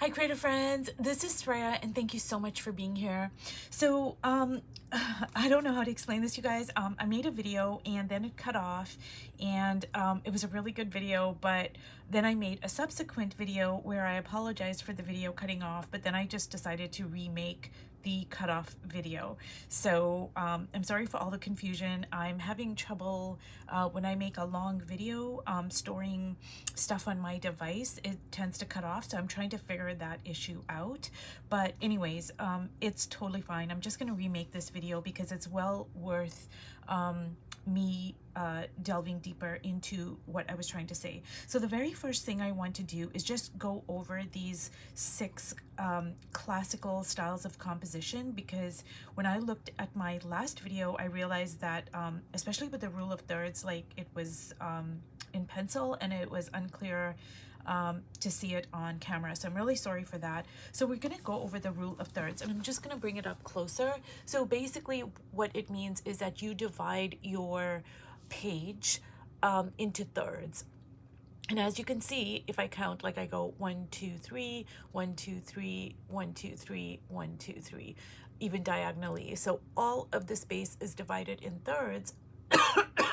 Hi creative friends, this is Freya and thank you so much for being here. So I don't know how to explain this, you guys. I made a video and then it cut off, and it was a really good video, but then I made a subsequent video where I apologized for the video cutting off, but then I just decided to remake the cutoff video. So I'm sorry for all the confusion. I'm having trouble when I make a long video storing stuff on my device. It tends to cut off, so I'm trying to figure that issue out. But anyways, it's totally fine. I'm just gonna remake this video because it's well worth me delving deeper into what I was trying to say. So the very first thing I want to do is just go over these 6 classical styles of composition, because when I looked at my last video, I realized that especially with the rule of thirds, like it was in pencil and it was unclear to see it on camera. So I'm really sorry for that. So we're going to go over the rule of thirds, and I'm just going to bring it up closer. So basically what it means is that you divide your page into thirds. And as you can see, if I count, like I go 1, 2, 3, 1, 2, 3, 1, 2, 3, 1, 2, 3, even diagonally. So all of the space is divided in thirds.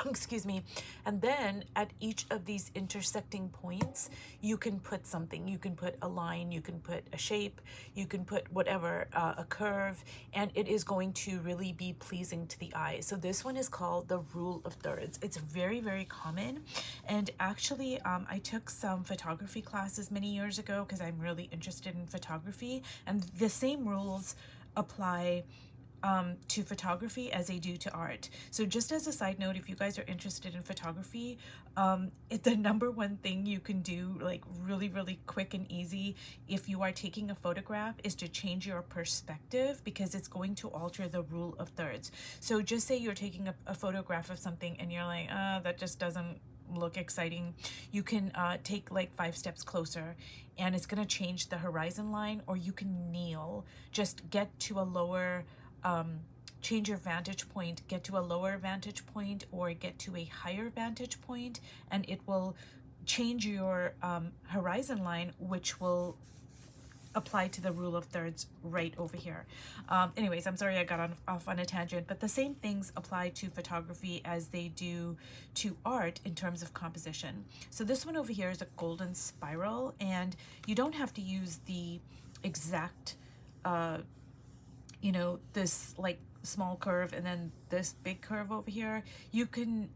Excuse me. And then at each of these intersecting points, you can put something. You can put a line, you can put a shape, you can put whatever, a curve, and it is going to really be pleasing to the eye. So this one is called the rule of thirds. It's very, very common. And actually, I took some photography classes many years ago because I'm really interested in photography, and the same rules apply to photography as they do to art. So just as a side note, if you guys are interested in photography, the number one thing you can do, like really quick and easy, if you are taking a photograph, is to change your perspective, because it's going to alter the rule of thirds. So just say you're taking a photograph of something and you're like, that just doesn't look exciting. You can take like 5 steps closer and it's going to change the horizon line, or you can kneel, just get to a lower change your vantage point, get to a lower vantage point or get to a higher vantage point, and it will change your horizon line, which will apply to the rule of thirds right over here. Anyways, I'm sorry I got off on a tangent, but the same things apply to photography as they do to art in terms of composition. So this one over here is a golden spiral, and you don't have to use the exact you know, this like small curve and then this big curve over here. You can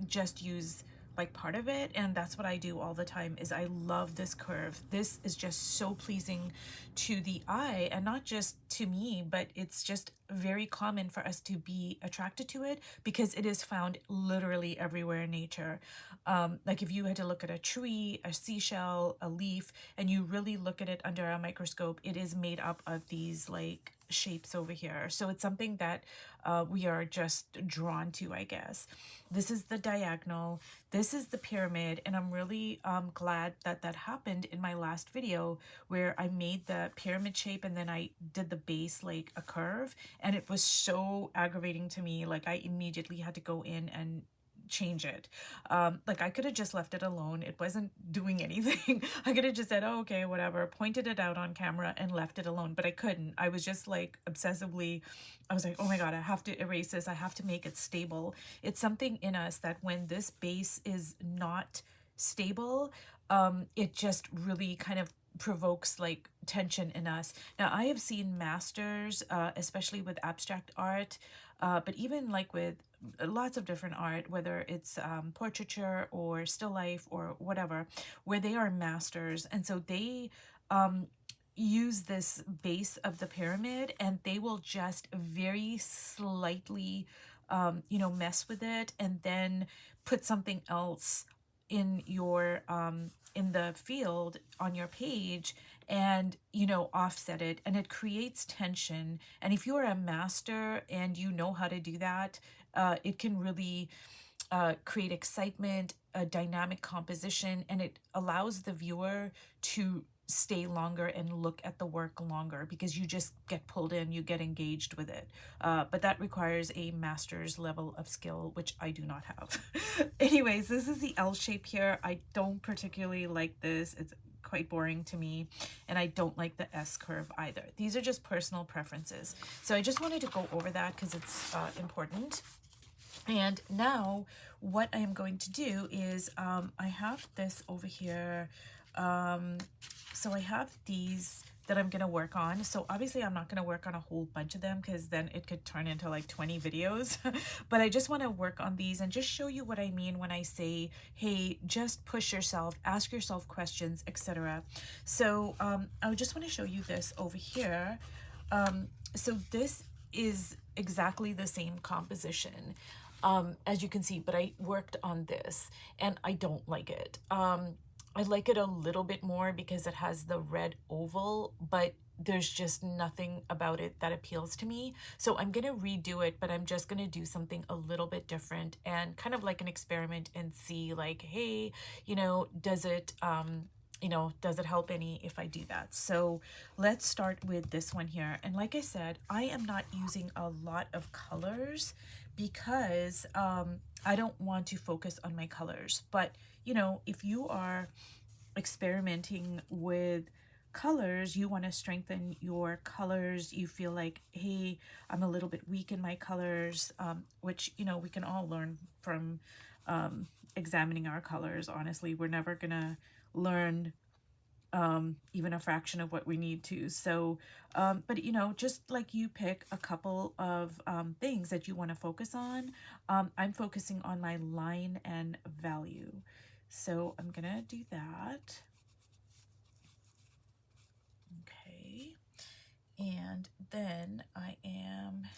just use like part of it, and that's what I do all the time. Is I love this curve. This is just so pleasing to the eye, and not just to me, but it's just very common for us to be attracted to it because it is found literally everywhere in nature. Like if you had to look at a tree, a seashell, a leaf, and you really look at it under a microscope, it is made up of these like shapes over here. So it's something that we are just drawn to, I guess. This is the diagonal, this is the pyramid, and I'm really glad that that happened in my last video where I made the pyramid shape and then I did the base like a curve, and it was so aggravating to me. Like I immediately had to go in and change it. Like I could have just left it alone. It wasn't doing anything. I could have just said, oh, okay, whatever, pointed it out on camera and left it alone, but I couldn't. I was just like obsessively, I was like, oh my God, I have to erase this. I have to make it stable. It's something in us that when this base is not stable, it just really kind of provokes like tension in us. Now I have seen masters, especially with abstract art, but even like with lots of different art, whether it's portraiture or still life or whatever, where they are masters, and so they use this base of the pyramid and they will just very slightly you know, mess with it and then put something else in your in the field on your page and, you know, offset it, and it creates tension. And if you're a master and you know how to do that, it can really create excitement, a dynamic composition, and it allows the viewer to stay longer and look at the work longer because you just get pulled in, you get engaged with it. But that requires a master's level of skill, which I do not have. Anyways, this is the L shape here. I don't particularly like this. It's quite boring to me, and I don't like the S curve either. These are just personal preferences. So I just wanted to go over that because it's important. And now what I am going to do is I have this over here. So I have these that I'm gonna work on. So obviously I'm not gonna work on a whole bunch of them because then it could turn into like 20 videos. But I just want to work on these and just show you what I mean when I say, hey, just push yourself, ask yourself questions, etc. So I just want to show you this over here. So this is exactly the same composition, as you can see, but I worked on this and I don't like it. I like it a little bit more because it has the red oval, but there's just nothing about it that appeals to me. So I'm going to redo it, but I'm just going to do something a little bit different and kind of like an experiment and see like, hey, you know, does it, does it help any if I do that? So let's start with this one here. And like I said, I am not using a lot of colors because I don't want to focus on my colors. But, you know, if you are experimenting with colors, you want to strengthen your colors, you feel like, hey, I'm a little bit weak in my colors, which, you know, we can all learn from examining our colors. Honestly, we're never gonna learn even a fraction of what we need to. So but you know, just like you pick a couple of things that you want to focus on. I'm focusing on my line and value, so I'm gonna do that. Okay, and then I am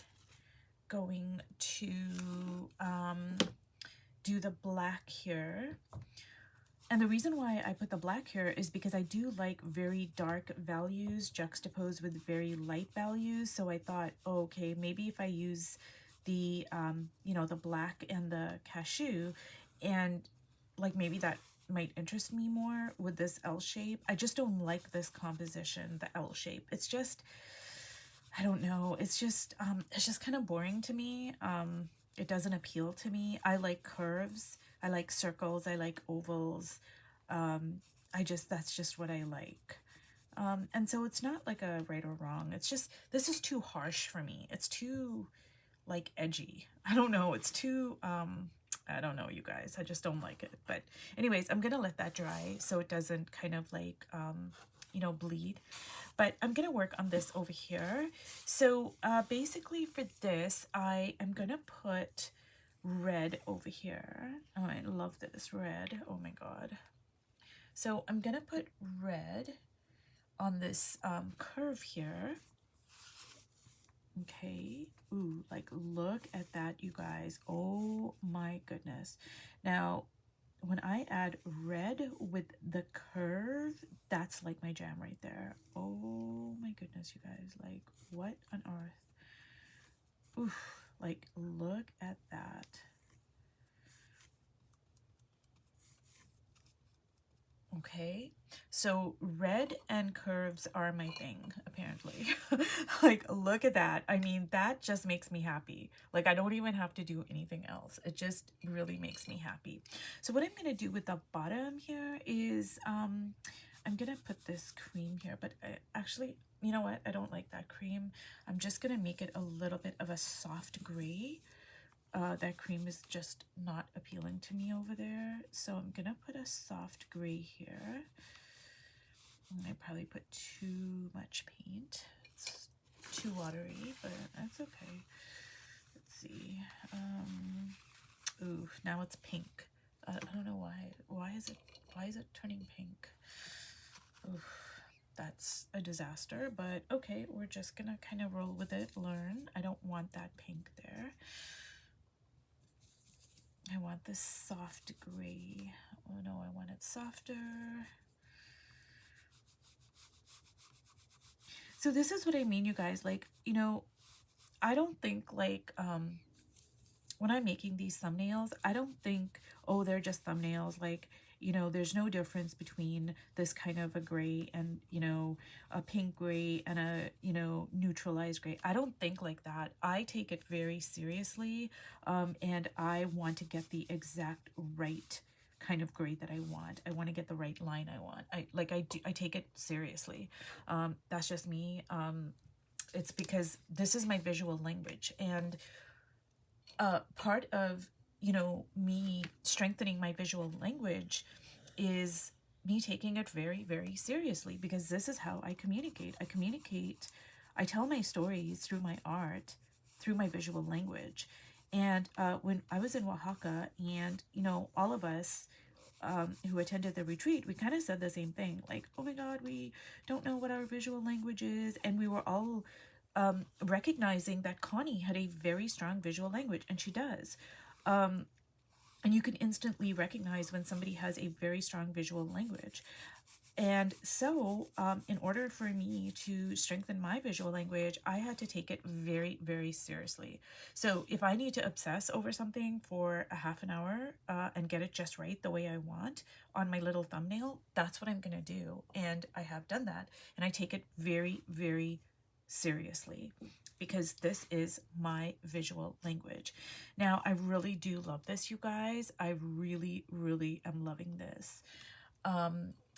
going to do the black here. And the reason why I put the black here is because I do like very dark values juxtaposed with very light values. So I thought, oh, okay, maybe if I use the, the black and the cashew, and like maybe that might interest me more with this L shape. I just don't like this composition, the L shape. It's just, I don't know. It's just kind of boring to me. It doesn't appeal to me. I like curves. I like circles. I like ovals. That's just what I like. And so it's not like a right or wrong. It's just, this is too harsh for me. It's too like edgy. I don't know. It's too, I don't know, you guys. I just don't like it. But anyways, I'm going to let that dry so it doesn't kind of like, bleed. But I'm going to work on this over here. So basically for this, I am going to put red over here. Oh, I love this red. Oh my God. So I'm going to put red on this curve here. Okay. Ooh, like look at that, you guys. Oh my goodness. Now, when I add red with the curve, that's like my jam right there. Oh my goodness, you guys. Like, what on earth? Oof, like, look at that. Okay, so red and curves are my thing, apparently. Like, look at that. I mean, that just makes me happy. Like, I don't even have to do anything else. It just really makes me happy. So what I'm going to do with the bottom here is I'm going to put this cream here, but actually, you know what? I don't like that cream. I'm just going to make it a little bit of a soft gray. That cream is just not appealing to me over there. So I'm going to put a soft gray here. I probably put too much paint. It's too watery, but that's okay. Let's see. Ooh, now it's pink. I don't know why. Why is it turning pink? Oof, that's a disaster, but okay, we're just going to kind of roll with it, learn. I don't want that pink there. I want this soft gray. Oh no, I want it softer. So this is what I mean, you guys. Like, you know, I don't think like, when I'm making these thumbnails, I don't think, oh, they're just thumbnails. Like, you know, there's no difference between this kind of a gray and, you know, a pink gray and a, you know, neutralized gray. I don't think like that. I take it very seriously, and I want to get the exact right kind of gray that I want. I want to get the right line I want. I take it seriously. That's just me. It's because this is my visual language, and part of, you know, me strengthening my visual language is me taking it very, very seriously, because this is how I communicate. I tell my stories through my art, through my visual language. And when I was in Oaxaca, and, you know, all of us who attended the retreat, we kind of said the same thing, like, oh my God, we don't know what our visual language is. And we were all recognizing that Connie had a very strong visual language, and she does. And you can instantly recognize when somebody has a very strong visual language. And so, in order for me to strengthen my visual language, I had to take it very, very seriously. So if I need to obsess over something for a half an hour and get it just right the way I want on my little thumbnail, that's what I'm going to do. And I have done that. And I take it very, very seriously, because this is my visual language. Now, I really do love this, you guys. I really, really am loving this.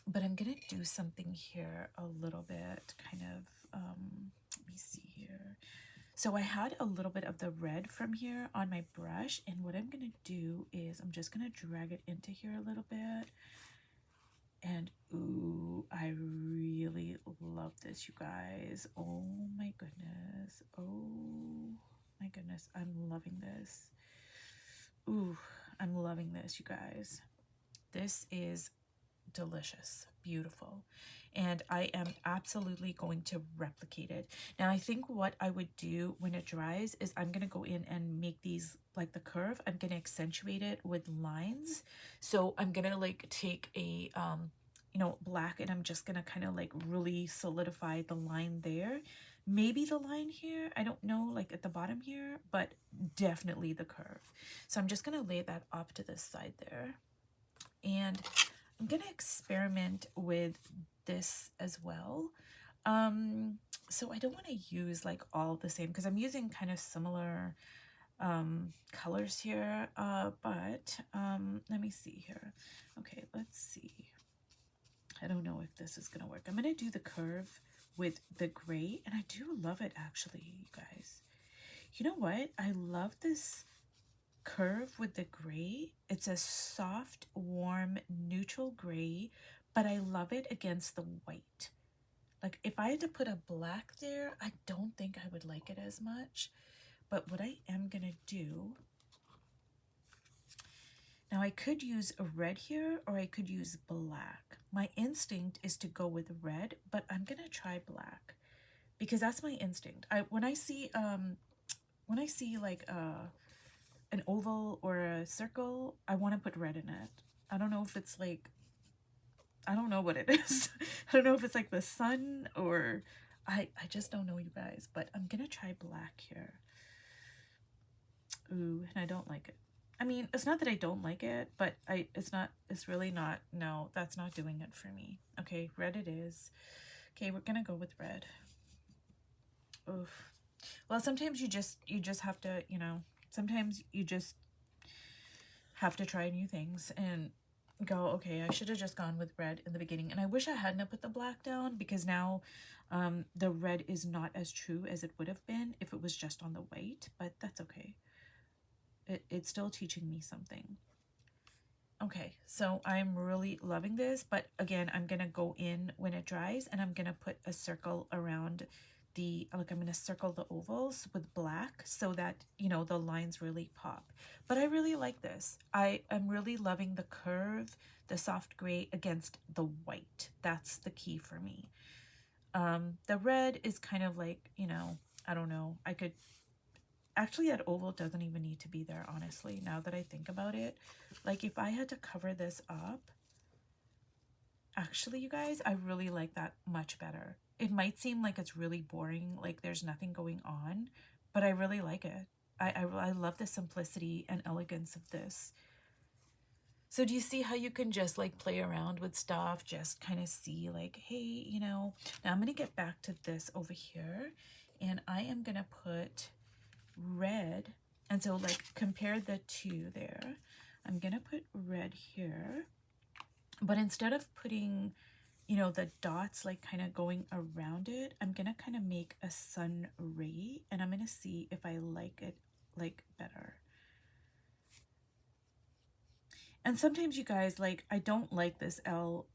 But I'm going to do something here a little bit, kind of, let me see here. So I had a little bit of the red from here on my brush, and what I'm going to do is I'm just going to drag it into here a little bit. And ooh, I really love this, you guys. Oh my goodness. Oh my goodness. I'm loving this. Ooh, I'm loving this, you guys. This is delicious, beautiful, and I am absolutely going to replicate it. Now, I think what I would do when it dries is I'm going to go in and make these, like the curve, I'm going to accentuate it with lines. So I'm going to like take a you know, black, and I'm just going to kind of like really solidify the line there. Maybe the line here, I don't know, like at the bottom here, but definitely the curve. So I'm just going to lay that off to this side there. And I'm going to experiment with this as well. So I don't want to use like all the same, because I'm using kind of similar colors here. But let me see here. Okay, let's see. I don't know if this is going to work. I'm going to do the curve with the gray, and I do love it, actually, you guys. You know what? I love this curve with the gray. It's a soft, warm, neutral gray, but I love it against the white. Like if I had to put a black there, I don't think I would like it as much. But what I am gonna do, now I could use a red here, or I could use black. My instinct is to go with red, but I'm gonna try black because that's my instinct. When I see like an oval or a circle, I want to put red in it. I don't know if it's like, I don't know what it is. I don't know if it's like the sun, or I just don't know, you guys, but I'm gonna try black here. Ooh, and I don't like it. I mean, it's not that I don't like it, but it's really not, no, that's not doing it for me. Okay, red it is. Okay, we're gonna go with red. Oof. Well, sometimes you just have to, you know, sometimes you just have to try new things and go, okay, I should have just gone with red in the beginning. And I wish I hadn't put the black down, because now the red is not as true as it would have been if it was just on the white, but that's okay. It's still teaching me something. Okay, so I'm really loving this, but again, I'm gonna go in when it dries, and I'm gonna put a circle around the, like I'm gonna circle the ovals with black so that, you know, the lines really pop. But I really like this. I am really loving the curve, the soft gray against the white. That's the key for me. The red is kind of like, you know, I don't know, I could actually, that oval doesn't even need to be there, honestly, now that I think about it. Like if I had to cover this up, actually, you guys, I really like that much better. It might seem like it's really boring, like there's nothing going on, but I really like it. I love the simplicity and elegance of this. So do you see how you can just like play around with stuff, just kind of see like, hey, you know. Now I'm going to get back to this over here, and I am going to put red, and so like compare the two there. I'm gonna put red here, but instead of putting, you know, the dots like kind of going around it, I'm gonna kind of make a sun ray, and I'm gonna see if I like it like better. And sometimes, you guys, like, I don't like this L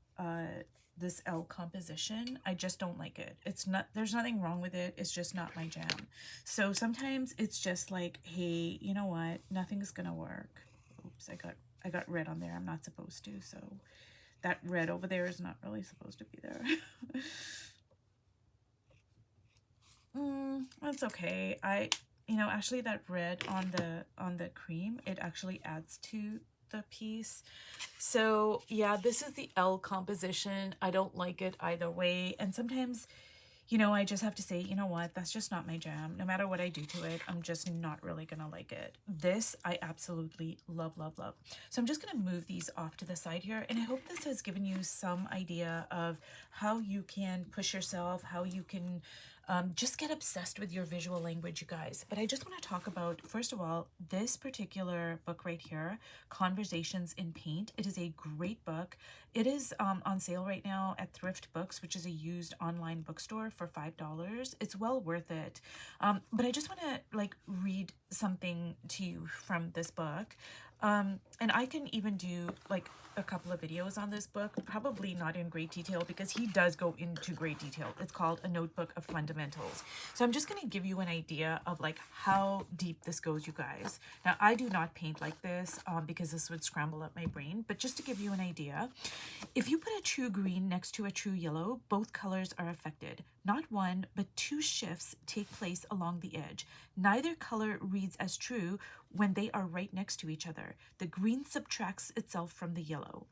composition. I just don't like it. It's not, there's nothing wrong with it. It's just not my jam. So sometimes it's just like, hey, you know what? Nothing's gonna work. Oops, I got red on there. I'm not supposed to. So that red over there is not really supposed to be there. That's okay. You know, actually that red on the cream, it actually adds to the piece. So yeah, this is the L composition. I don't like it either way. And sometimes, you know, I just have to say, you know what, that's just not my jam. No matter what I do to it, I'm just not really gonna like it. This I absolutely love, love, love. So I'm just gonna move these off to the side here, and I hope this has given you some idea of how you can push yourself, how you can just get obsessed with your visual language, you guys. But I just want to talk about, first of all, this particular book right here, Conversations in Paint. It is a great book. It is on sale right now at Thrift Books, which is a used online bookstore, for $5. It's well worth it. But I just want to like read something to you from this book. And I can even do like a couple of videos on this book, probably not in great detail because he does go into great detail. It's called A Notebook of Fundamentals. So I'm just going to give you an idea of like how deep this goes, you guys. Now, I do not paint like this because this would scramble up my brain, but just to give you an idea, if you put a true green next to a true yellow, both colors are affected. Not one, but two shifts take place along the edge. Neither color reads as true when they are right next to each other. The green subtracts itself from the yellow.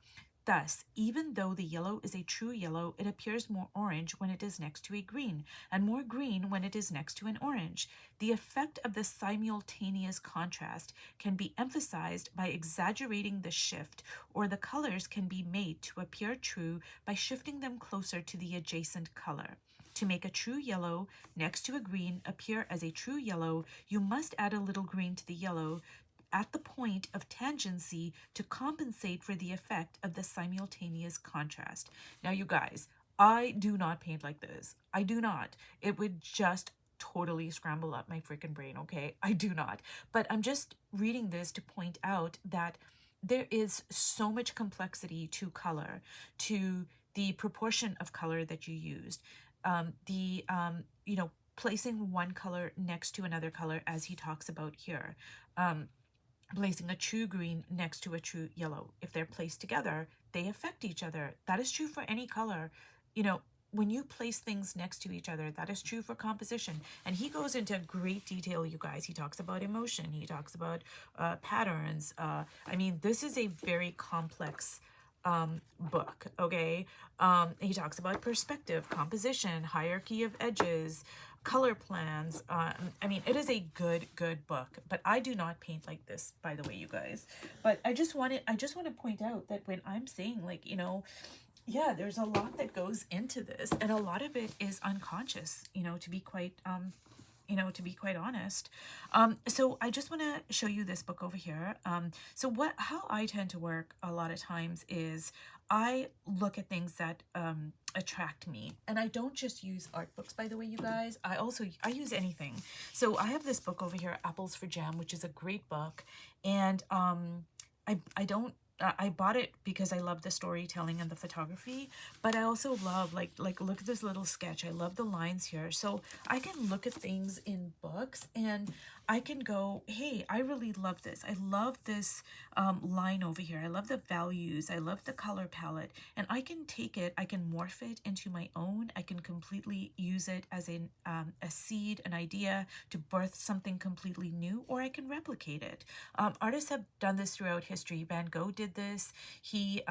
Thus, even though the yellow is a true yellow, it appears more orange when it is next to a green, and more green when it is next to an orange. The effect of the simultaneous contrast can be emphasized by exaggerating the shift, or the colors can be made to appear true by shifting them closer to the adjacent color. To make a true yellow next to a green appear as a true yellow, you must add a little green to the yellow at the point of tangency to compensate for the effect of the simultaneous contrast. Now, you guys, I do not paint like this. I do not. It would just totally scramble up my freaking brain, okay? I do not. But I'm just reading this to point out that there is so much complexity to color, to the proportion of color that you used, you know, placing one color next to another color, as he talks about here, placing a true green next to a true yellow. If they're placed together, they affect each other. That is true for any color. You know, when you place things next to each other, that is true for composition. And he goes into great detail, you guys. He talks about emotion. He talks about patterns. I mean, this is a very complex book, okay? He talks about perspective, composition, hierarchy of edges, color plans. I mean, it is a good book, but I do not paint like this, by the way, you guys. But I just want to point out that when I'm saying, like, you know, yeah, there's a lot that goes into this, and a lot of it is unconscious, you know, to be quite honest. So I just want to show you this book over here. So how I tend to work a lot of times is I look at things that attract me, and I don't just use art books, by the way, you guys. I use anything. So I have this book over here, Apples for Jam, which is a great book, and I bought it because I love the storytelling and the photography, but I also love, like look at this little sketch. I love the lines here. So I can look at things in books and I can go, hey, I really love this. I love this line over here. I love the values. I love the color palette. And I can take it, I can morph it into my own. I can completely use it as a seed, an idea to birth something completely new, or I can replicate it. Artists have done this throughout history. Van Gogh did this. He,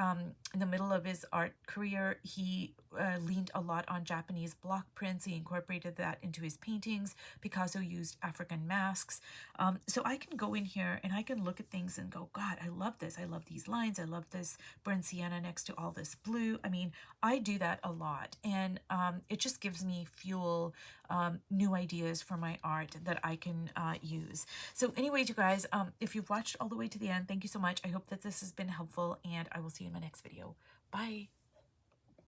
in the middle of his art career, he leaned a lot on Japanese block prints. He incorporated that into his paintings. Picasso used African masks. So I can go in here and I can look at things and go, God, I love this. I love these lines. I love this burnt sienna next to all this blue. I mean, I do that a lot, and it just gives me fuel new ideas for my art that I can use. So anyways, you guys, if you've watched all the way to the end, thank you so much. I hope that this has been helpful, and I will see you in my next video. Bye.